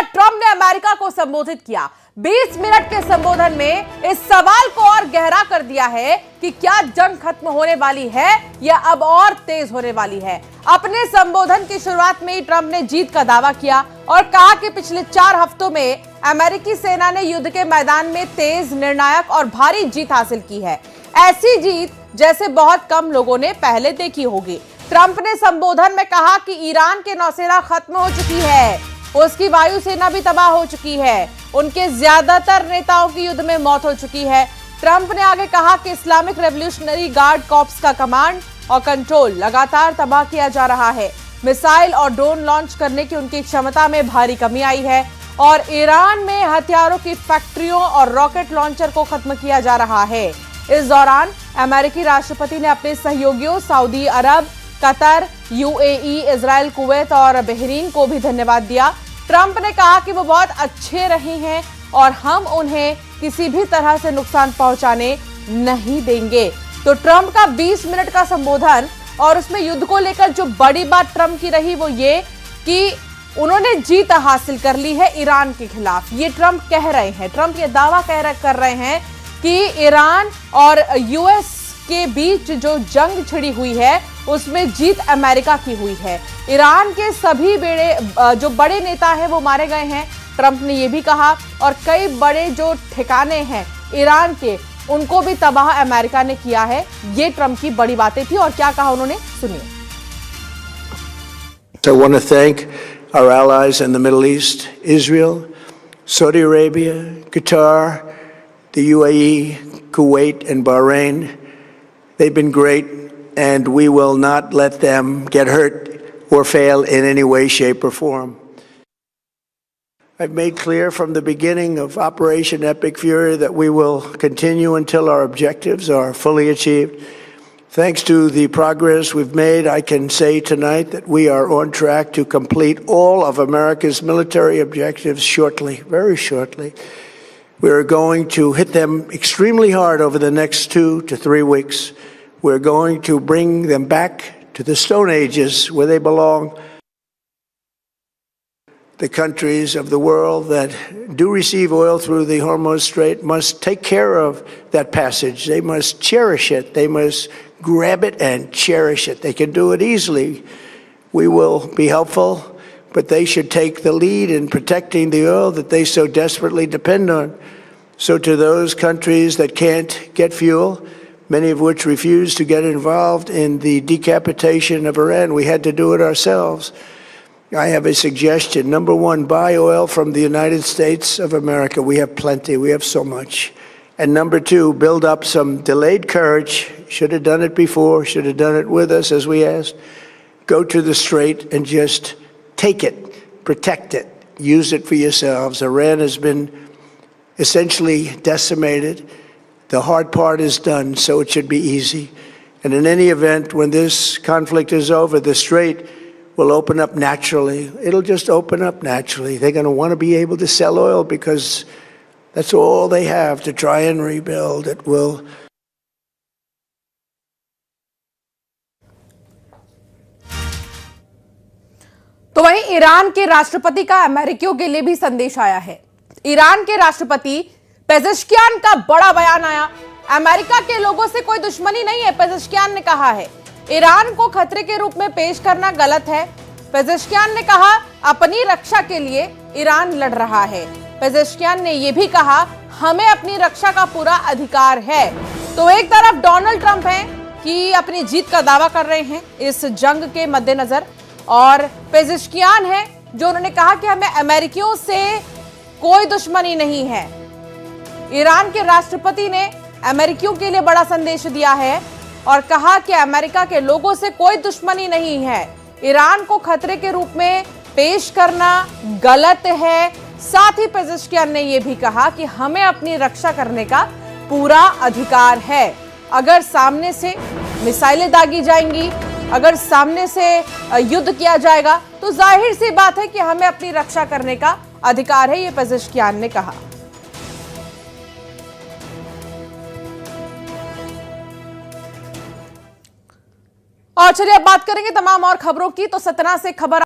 बाद ट्रंप ने अमेरिका को संबोधित किया। 20 मिनट के संबोधन में इस सवाल को और गहरा कर दिया है कि क्या जंग खत्म होने वाली है या अब और तेज होने वाली है। अपने संबोधन की शुरुआत में ही ट्रंप ने जीत का दावा किया और कहा कि पिछले 4 हफ्तों में अमेरिकी सेना ने युद्ध के मैदान में तेज, निर्णायक और भारी जीत हासिल की है। ऐसी जीत जैसे बहुत कम लोगों ने पहले देखी होगी। ट्रंप ने संबोधन में कहा कि ईरान के नौसेना खत्म हो चुकी है, उसकी वायुसेना भी तबाह हो चुकी है, उनके ज्यादातर नेताओं की युद्ध में मौत हो चुकी है। ट्रंप ने आगे कहा कि इस्लामिक रेवोल्यूशनरी गार्ड कॉर्प्स का कमांड और कंट्रोल लगातार तबाह किया जा रहा है। मिसाइल और ड्रोन लॉन्च करने की उनकी क्षमता में भारी कमी आई है और ईरान में हथियारों की फैक्ट्रियों और रॉकेट लॉन्चर को खत्म किया जा रहा है। इस दौरान अमेरिकी राष्ट्रपति ने अपने सहयोगियों सऊदी अरब, कतर, यूएई, इजराइल, कुवैत और बहरीन को भी धन्यवाद दिया। ट्रंप ने कहा कि वो बहुत अच्छे रहे हैं और हम उन्हें किसी भी तरह से नुकसान पहुंचाने नहीं देंगे। तो ट्रंप का 20 मिनट का संबोधन और उसमें युद्ध को लेकर जो बड़ी बात ट्रंप की रही वो ये कि उन्होंने जीत हासिल कर ली है ईरान के खिलाफ। ये ट्रंप कह रहे हैं, ट्रंप ये दावा कर रहे हैं कि ईरान और यूएस के बीच जो जंग छिड़ी हुई है उसमें जीत अमेरिका की हुई है। ईरान के सभी जो बड़े नेता हैं वो मारे गए हैं, ट्रंप ने ये भी कहा, और कई बड़े जो ठिकाने हैं ईरान के उनको भी तबाह अमेरिका ने किया है। ये ट्रंप की बड़ी बातें थी और क्या कहा उन्होंने, सुनिए। I want to thank our allies in the Middle East, Israel, Saudi Arabia, Qatar, the UAE, Kuwait, and Bahrain. They've been great, and we will not let them get hurt or fail in any way, shape, or form. I've made clear from the beginning of Operation Epic Fury that we will continue until our objectives are fully achieved. Thanks to the progress we've made, I can say tonight that we are on track to complete all of America's military objectives shortly, very shortly. We are going to hit them extremely hard over the next 2 to 3 weeks. We're going to bring them back to the Stone Ages where they belong. The countries of the world that do receive oil through the Hormuz Strait must take care of that passage. They must cherish it. They must grab it and cherish it. They can do it easily. We will be helpful, but they should take the lead in protecting the oil that they so desperately depend on. So to those countries that can't get fuel, many of which refuse to get involved in the decapitation of Iran, we had to do it ourselves. I have a suggestion. Number one, buy oil from the United States of America. We have plenty. We have so much. And number two, build up some delayed courage. Should have done it before. Should have done it with us, as we asked. Go to the strait and just take it. Protect it. Use it for yourselves. Iran has been essentially decimated. The hard part is done, so it should be easy. And in any event, when this conflict is over, the strait will open up naturally. It'll just open up naturally. They're going to want to be able to sell oil because that's all they have to try and rebuild. It will. तो वहीं Iran के राष्ट्रपति का अमेरिकियों के लिए भी संदेश आया है। ईरान के राष्ट्रपति पेजेश्कियान का बड़ा बयान आया। अमेरिका के लोगों से कोई दुश्मनी नहीं है, पेजेश्कियान ने कहा है। ईरान को खतरे के रूप में पेश करना गलत है। पेजेश्कियान ने कहा अपनी रक्षा के लिए ईरान लड़ रहा है। पेजेश्कियान ने यह भी कहा हमें अपनी रक्षा का पूरा अधिकार है। तो एक तरफ डोनाल्ड ट्रंप हैं कि अपनी जीत का दावा कर रहे हैं इस जंग के मद्देनजर, और पेजेश्कियान है जो उन्होंने कहा कि हमें अमेरिकियों से कोई दुश्मनी नहीं है। ईरान के राष्ट्रपति ने अमेरिकियों के लिए बड़ा संदेश दिया है और कहा कि अमेरिका के लोगों से कोई दुश्मनी नहीं है। ईरान को खतरे के रूप में पेश करना गलत है। साथ ही पेजेश्कियान ने यह भी कहा कि हमें अपनी रक्षा करने का पूरा अधिकार है। अगर सामने से मिसाइलें दागी जाएंगी, अगर सामने से युद्ध किया जाएगा, तो जाहिर सी बात है कि हमें अपनी रक्षा करने का अधिकार है, ये पेजेश्कियान ने कहा। और चलिए अब बात करेंगे तमाम और खबरों की। तो सतना से खबर